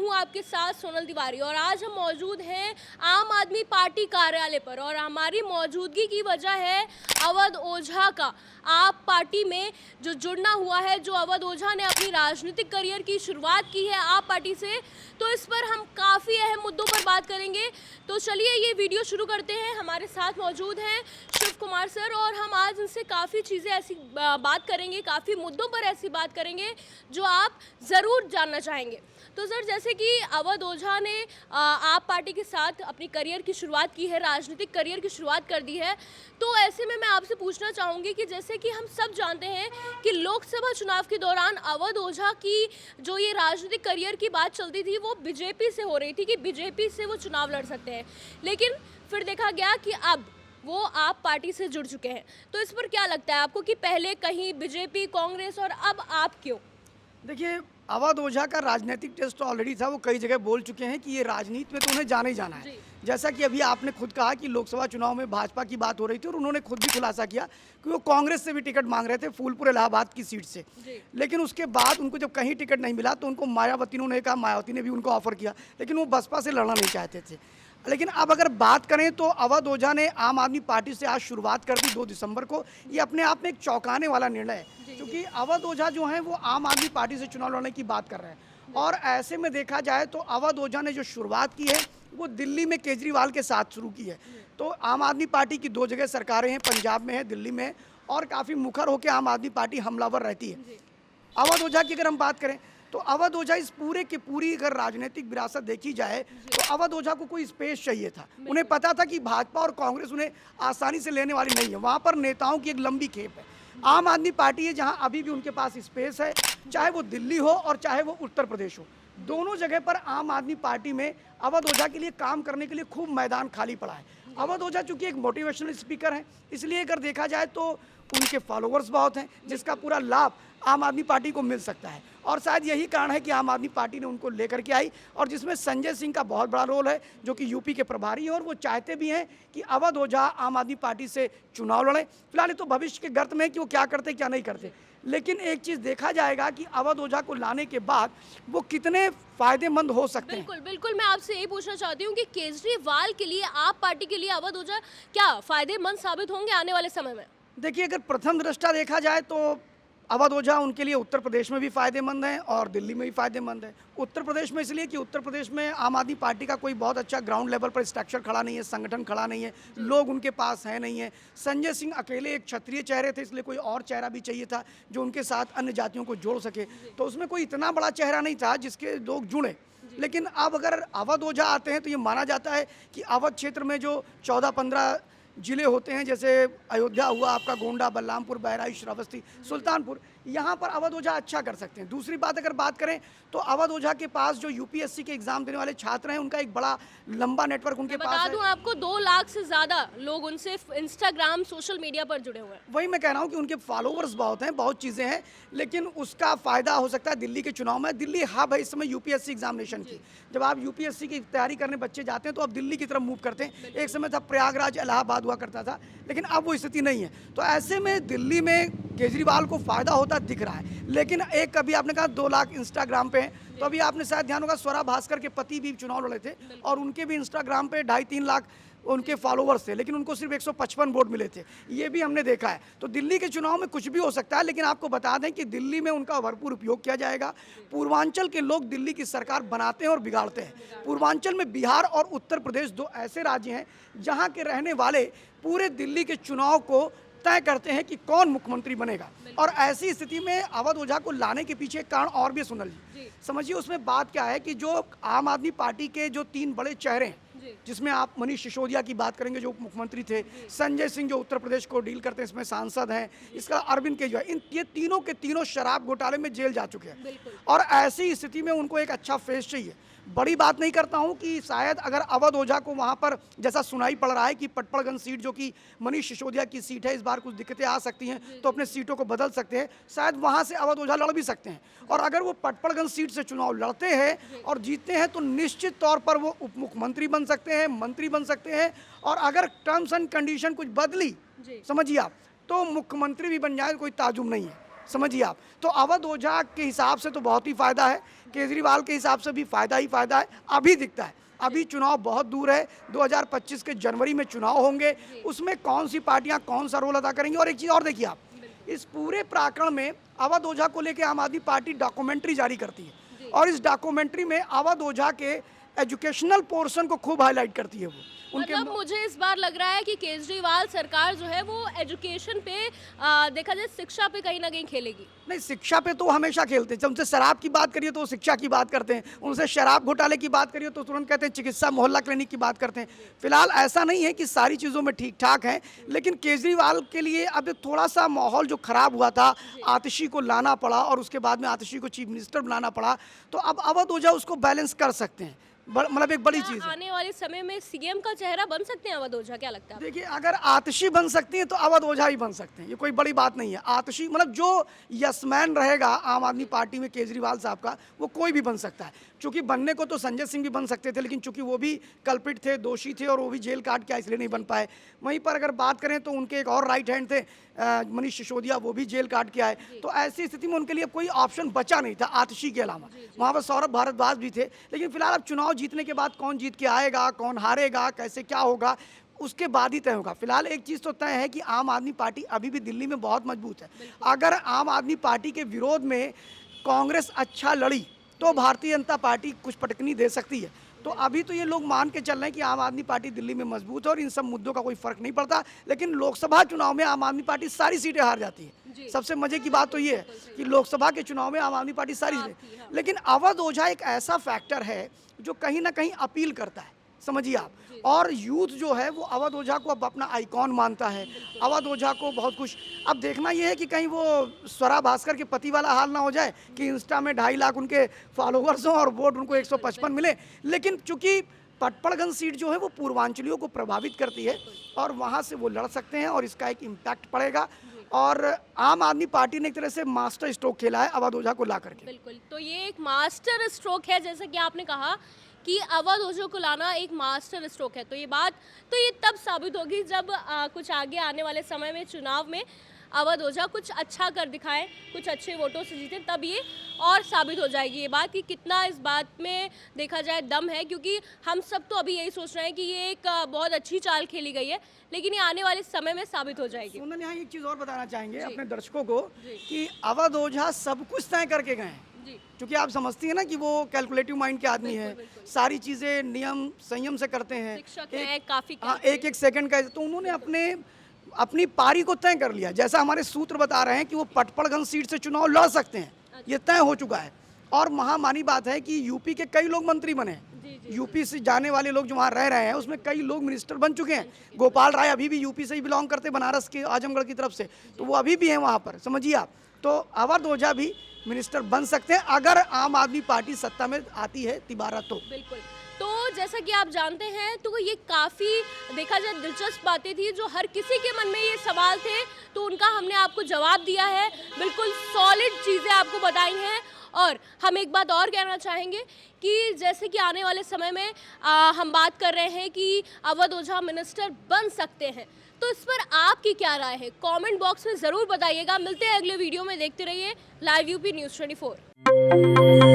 हूं आपके साथ सोनल तिवारी और आज हम मौजूद हैं आम आदमी पार्टी कार्यालय पर और हमारी मौजूदगी की वजह है अवध ओझा का। आप पार्टी में जो जुड़ना हुआ है, जो अवध ओझा ने अपनी राजनीतिक करियर की शुरुआत की है आप पार्टी से, तो इस पर हम काफ़ी अहम मुद्दों पर बात करेंगे। तो चलिए ये वीडियो शुरू करते हैं। हमारे साथ मौजूद हैं शिव कुमार सर और हम आज इनसे काफ़ी चीज़ें ऐसी बात करेंगे, काफ़ी मुद्दों पर ऐसी बात करेंगे जो आप ज़रूर जानना चाहेंगे। तो सर, जैसे कि अवध ओझा ने आप पार्टी के साथ अपनी करियर की शुरुआत की है, राजनीतिक करियर की शुरुआत कर दी है, तो ऐसे में मैं आपसे पूछना चाहूँगी कि जैसे कि हम सब जानते हैं कि लोकसभा चुनाव के दौरान अवध ओझा की जो ये राजनीतिक करियर की बात चलती थी वो बीजेपी से हो रही थी कि बीजेपी से वो चुनाव लड़ सकते हैं, लेकिन फिर देखा गया कि अब वो आप पार्टी से जुड़ चुके हैं। तो इस पर क्या लगता है आपको कि पहले कहीं बीजेपी, कांग्रेस और अब आप क्यों? देखिए, अवध ओझा का राजनीतिक टेस्ट ऑलरेडी था। वो कई जगह बोल चुके हैं कि ये राजनीति में तो उन्हें जाना ही जाना है। जैसा कि अभी आपने खुद कहा कि लोकसभा चुनाव में भाजपा की बात हो रही थी और उन्होंने खुद भी खुलासा किया कि वो कांग्रेस से भी टिकट मांग रहे थे, फूलपुर इलाहाबाद की सीट से। लेकिन उसके बाद उनको जब कहीं टिकट नहीं मिला तो उनको मायावती ने भी उनको ऑफर किया, लेकिन वो बसपा से लड़ना नहीं चाहते थे। लेकिन अब अगर बात करें तो अवध ओझा ने आम आदमी पार्टी से आज शुरुआत कर दी 2 दिसंबर को। ये अपने आप में एक चौंकाने वाला निर्णय है, क्योंकि अवध ओझा जो हैं वो आम आदमी पार्टी से चुनाव लड़ने की बात कर रहे हैं। और ऐसे में देखा जाए तो अवध ओझा ने जो शुरुआत की है वो दिल्ली में केजरीवाल के साथ शुरू की है। तो आम आदमी पार्टी की 2 जगह सरकारें हैं, पंजाब में है, दिल्ली में है, और काफ़ी मुखर होकर आम आदमी पार्टी हमलावर रहती है। अवध ओझा की अगर हम बात करें तो अवध ओझा इस पूरे की पूरी अगर राजनीतिक विरासत देखी जाए तो अवध ओझा को कोई स्पेस चाहिए था। उन्हें पता था कि भाजपा और कांग्रेस उन्हें आसानी से लेने वाली नहीं है, वहाँ पर नेताओं की एक लंबी खेप है। आम आदमी पार्टी है जहाँ अभी भी उनके पास स्पेस है, चाहे वो दिल्ली हो और चाहे वो उत्तर प्रदेश हो। दोनों जगह पर आम आदमी पार्टी में अवध ओझा के लिए काम करने के लिए खूब मैदान खाली पड़ा है। अवध ओझा चूंकि एक मोटिवेशनल स्पीकर हैं, इसलिए अगर देखा जाए तो उनके फॉलोअर्स बहुत हैं, जिसका पूरा लाभ आम आदमी पार्टी को मिल सकता है। और शायद यही कारण है कि आम आदमी पार्टी ने उनको लेकर के आई, और जिसमें संजय सिंह का बहुत बड़ा रोल है, जो कि यूपी के प्रभारी हैं, और वो चाहते भी हैं कि अवध ओझा आम आदमी पार्टी से चुनाव लड़ें। फिलहाल तो भविष्य के गर्त में कि वो क्या करते क्या नहीं करते, लेकिन एक चीज़ देखा जाएगा कि अवध ओझा को लाने के बाद वो कितने फायदेमंद हो सकते हैं। बिल्कुल बिल्कुल, मैं आपसे यही पूछना चाहती हूँ कि केजरीवाल के लिए, आप पार्टी के लिए अवध ओझा क्या फायदेमंद साबित होंगे आने वाले समय में? देखिए, अगर प्रथम दृष्टा देखा जाए तो अवध ओझा उनके लिए उत्तर प्रदेश में भी फायदेमंद है और दिल्ली में भी फायदेमंद है। उत्तर प्रदेश में इसलिए कि उत्तर प्रदेश में आम आदमी पार्टी का कोई बहुत अच्छा ग्राउंड लेवल पर स्ट्रक्चर खड़ा नहीं है, संगठन खड़ा नहीं है, लोग उनके पास है नहीं है। संजय सिंह अकेले एक क्षत्रिय चेहरे थे, इसलिए कोई और चेहरा भी चाहिए था जो उनके साथ अन्य जातियों को जोड़ सके। तो उसमें कोई इतना बड़ा चेहरा नहीं था जिसके लोग जुड़े। लेकिन अब अगर अवध ओझा आते हैं तो ये माना जाता है कि अवध क्षेत्र में जो 14-15 जिले होते हैं, जैसे अयोध्या हुआ, आपका गोंडा, बलरामपुर, बहराइच, श्रावस्ती, सुल्तानपुर, यहाँ पर अवध ओझा अच्छा कर सकते हैं। दूसरी बात अगर बात करें तो अवध ओझा के पास जो यूपीएससी के एग्जाम देने वाले छात्र हैं उनका एक बड़ा लंबा नेटवर्क उनके पास है। बता दूं आपको, 2 लाख से ज़्यादा लोग उनसे इंस्टाग्राम, सोशल मीडिया पर जुड़े हुए हैं। वही मैं कह रहा हूँ कि उनके फॉलोवर्स बहुत हैं, बहुत चीज़ें हैं, लेकिन उसका फ़ायदा हो सकता है दिल्ली के चुनाव में। दिल्ली हब है इस समय यूपीएससी एग्जामिनेशन की। जब आप यूपीएससी की तैयारी करने बच्चे जाते हैं तो अब दिल्ली की तरफ मूव करते हैं। एक समय था प्रयागराज, इलाहाबाद हुआ करता था, लेकिन अब वो स्थिति नहीं है। तो ऐसे में दिल्ली में केजरीवाल को फ़ायदा होता दिख रहा है। लेकिन एक कभी आपने कहा 2 लाख इंस्टाग्राम पे हैं, तो अभी आपने शायद ध्यान होगा स्वरा भास्कर के पति भी चुनाव लड़े थे और उनके भी इंस्टाग्राम पे 2.5-3 लाख उनके फॉलोवर्स थे, लेकिन उनको सिर्फ 155 वोट मिले थे। ये भी हमने देखा है। तो दिल्ली के चुनाव में कुछ भी हो सकता है, लेकिन आपको बता दें कि दिल्ली में उनका भरपूर उपयोग किया जाएगा। पूर्वांचल के लोग दिल्ली की सरकार बनाते हैं और बिगाड़ते हैं। पूर्वांचल में बिहार और उत्तर प्रदेश 2 ऐसे राज्य हैं जहाँ के रहने वाले पूरे दिल्ली के चुनाव को तय करते हैं कि कौन मुख्यमंत्री बनेगा। और ऐसी स्थिति में अवध ओझा को लाने के पीछे एक कारण और भी सुनल जी। समझिए उसमें बात क्या है कि जो आम आदमी पार्टी के जो 3 बड़े चेहरे हैं, जिसमें आप मनीष सिसोदिया की बात करेंगे जो उप मुख्यमंत्री थे, संजय सिंह जो उत्तर प्रदेश को डील करते हैं, इसमें सांसद हैं, इसका अरविंद केजरीवाल, ये तीनों के तीनों शराब घोटाले में जेल जा चुके हैं। और ऐसी स्थिति में उनको एक अच्छा फेस चाहिए। बड़ी बात नहीं करता हूं कि शायद अगर अवध ओझा को वहां पर, जैसा सुनाई पड़ रहा है कि पटपड़गंज सीट जो कि मनीष सिसोदिया की सीट है, इस बार कुछ दिक्कतें आ सकती हैं, तो अपने सीटों को बदल सकते हैं, शायद वहां से अवध ओझा लड़ भी सकते हैं। और अगर वो पटपड़गंज सीट से चुनाव लड़ते हैं और जीतते हैं तो निश्चित तौर पर वो उप मुख्यमंत्री बन सकते हैं, मंत्री बन सकते हैं। और अगर टर्म्स एंड कंडीशन कुछ बदली, समझिए आप, तो मुख्यमंत्री भी बन जाए, कोई ताजुब नहीं है। समझिए आप। तो अवध ओझा के हिसाब से तो बहुत ही फ़ायदा है, केजरीवाल के हिसाब से भी फ़ायदा ही फ़ायदा है। अभी दिखता है, अभी चुनाव बहुत दूर है, 2025 के जनवरी में चुनाव होंगे, उसमें कौन सी पार्टियां कौन सा रोल अदा करेंगी। और एक चीज़ और देखिए आप, इस पूरे प्रकरण में अवध ओझा को लेकर आम आदमी पार्टी डॉक्यूमेंट्री जारी करती है और इस डॉक्यूमेंट्री में अवध ओझा के एजुकेशनल पोर्शन को खूब हाईलाइट करती है। वो उनके मतलब मुझे इस बार लग रहा है कि केजरीवाल सरकार जो है वो एजुकेशन पे देखा जाए शिक्षा पे कहीं ना कहीं खेलेगी। नहीं, शिक्षा पे तो हमेशा खेलते हैं। जब उनसे शराब की बात करिए तो वो शिक्षा की बात करते हैं, उनसे शराब घोटाले की बात करिए तो तुरंत कहते हैं चिकित्सा मोहल्ला क्लिनिक की बात करते हैं। फिलहाल ऐसा नहीं है कि सारी चीज़ों में ठीक ठाक है, लेकिन केजरीवाल के लिए अब थोड़ा सा माहौल जो खराब हुआ था, आतिशी को लाना पड़ा और उसके बाद में आतिशी को चीफ मिनिस्टर बनाना पड़ा, तो अब अवध ओझा उसको बैलेंस कर सकते हैं। मतलब एक बड़ी चीज़ है। आने वाले समय में सीएम का चेहरा बन सकते हैं अवध ओझा, क्या लगता है? देखिए, अगर आतिशी बन सकती है तो अवध ओझा ही बन सकते हैं, ये कोई बड़ी बात नहीं है। आतिशी मतलब जो यसमैन रहेगा आम आदमी पार्टी में केजरीवाल साहब का, वो कोई भी बन सकता है। चूंकि बनने को तो संजय सिंह भी बन सकते थे, लेकिन चूंकि वो भी कल्पित थे, दोषी थे और वो भी जेल काट के इसलिए नहीं बन पाए। वहीं पर अगर बात करें तो उनके एक और राइट हैंड थे मनीष सिसोदिया, वो भी जेल काट के आए। तो ऐसी स्थिति में उनके लिए कोई ऑप्शन बचा नहीं था आतिशी के अलावा। वहाँ पर सौरभ भारद्वाज भी थे, लेकिन फिलहाल अब चुनाव जीतने के बाद कौन जीत के आएगा, कौन हारेगा, कैसे क्या होगा, उसके बाद ही तय होगा। फिलहाल एक चीज़ तो तय है कि आम आदमी पार्टी अभी भी दिल्ली में बहुत मजबूत है। अगर आम आदमी पार्टी के विरोध में कांग्रेस अच्छा लड़ी तो भारतीय जनता पार्टी कुछ पटकनी दे सकती है। तो अभी तो ये लोग मान के चल रहे हैं कि आम आदमी पार्टी दिल्ली में मजबूत है और इन सब मुद्दों का कोई फर्क नहीं पड़ता। लेकिन लोकसभा चुनाव में आम आदमी पार्टी सारी सीटें हार जाती है। सबसे मजे की बात तो ये है कि लोकसभा के चुनाव में आम आदमी पार्टी सारी सीटें, लेकिन अवध ओझा एक ऐसा फैक्टर है जो कहीं ना कहीं अपील करता है, समझिए आप। और यूथ जो है वो अवध ओझा को अब अपना आइकॉन मानता है, अवध ओझा को बहुत कुछ। अब देखना ये है कि कहीं वो स्वरा भास्कर के पति वाला हाल ना हो जाए कि इंस्टा में 2.5 लाख उनके फॉलोअर्स हों और वोट उनको 155 मिले। लेकिन चूंकि पटपड़गंज सीट जो है वो पूर्वांचलियों को प्रभावित करती है और वहाँ से वो लड़ सकते हैं और इसका एक इम्पैक्ट पड़ेगा। और आम आदमी पार्टी ने एक तरह से मास्टर स्ट्रोक खेला है अवध ओझा को ला करके। बिल्कुल, तो ये एक मास्टर स्ट्रोक है, जैसा कि आपने कहा कि अवध ओझा को लाना एक मास्टर स्ट्रोक है। तो ये तब साबित होगी जब कुछ आगे आने वाले समय में चुनाव में अवध ओझा कुछ अच्छा कर दिखाएं, कुछ अच्छे वोटों से जीतें, तब ये और साबित हो जाएगी ये बात कि कितना इस बात में देखा जाए दम है। क्योंकि हम सब तो अभी यही सोच रहे हैं कि ये एक बहुत अच्छी चाल खेली गई है, लेकिन ये आने वाले समय में साबित हो जाएगी। उन्होंने यहाँ एक चीज़ और बताना चाहेंगे अपने दर्शकों को कि अवध ओझा सब कुछ तय करके गए हैं। क्योंकि आप समझती हैं ना कि वो कैलकुलेटिव माइंड के आदमी है, सारी चीज़ें नियम संयम से करते हैं, काफ़ी एक सेकंड का। तो उन्होंने अपनी पारी को तय कर लिया। जैसा हमारे सूत्र बता रहे हैं कि वो पटपड़गंज सीट से चुनाव लड़ सकते हैं, ये तय हो चुका है। और महामानी बात है कि यूपी के कई लोग मंत्री बने, यूपी से जाने वाले लोग जो वहाँ रह रहे हैं उसमें कई लोग मिनिस्टर बन चुके हैं। गोपाल राय अभी भी यूपी से ही बिलोंग करते, बनारस के आजमगढ़ की तरफ से, तो वो अभी भी हैं वहाँ पर, समझिए आप। तो अवध ओझा भी मिनिस्टर बन सकते हैं अगर आम आदमी पार्टी सत्ता में आती है तिबारा तो। बिल्कुल, तो जैसा कि आप जानते हैं तो ये काफ़ी देखा जाए दिलचस्प बातें थी जो हर किसी के मन में ये सवाल थे, तो उनका हमने आपको जवाब दिया है, बिल्कुल सॉलिड चीज़ें आपको बताई हैं। और हम एक बात और कहना चाहेंगे कि जैसे कि आने वाले समय में हम बात कर रहे हैं कि अवध ओझा मिनिस्टर बन सकते हैं, तो इस पर आपकी क्या राय है कमेंट बॉक्स में ज़रूर बताइएगा। मिलते हैं अगले वीडियो में, देखते रहिए लाइव यूपी न्यूज़ 24।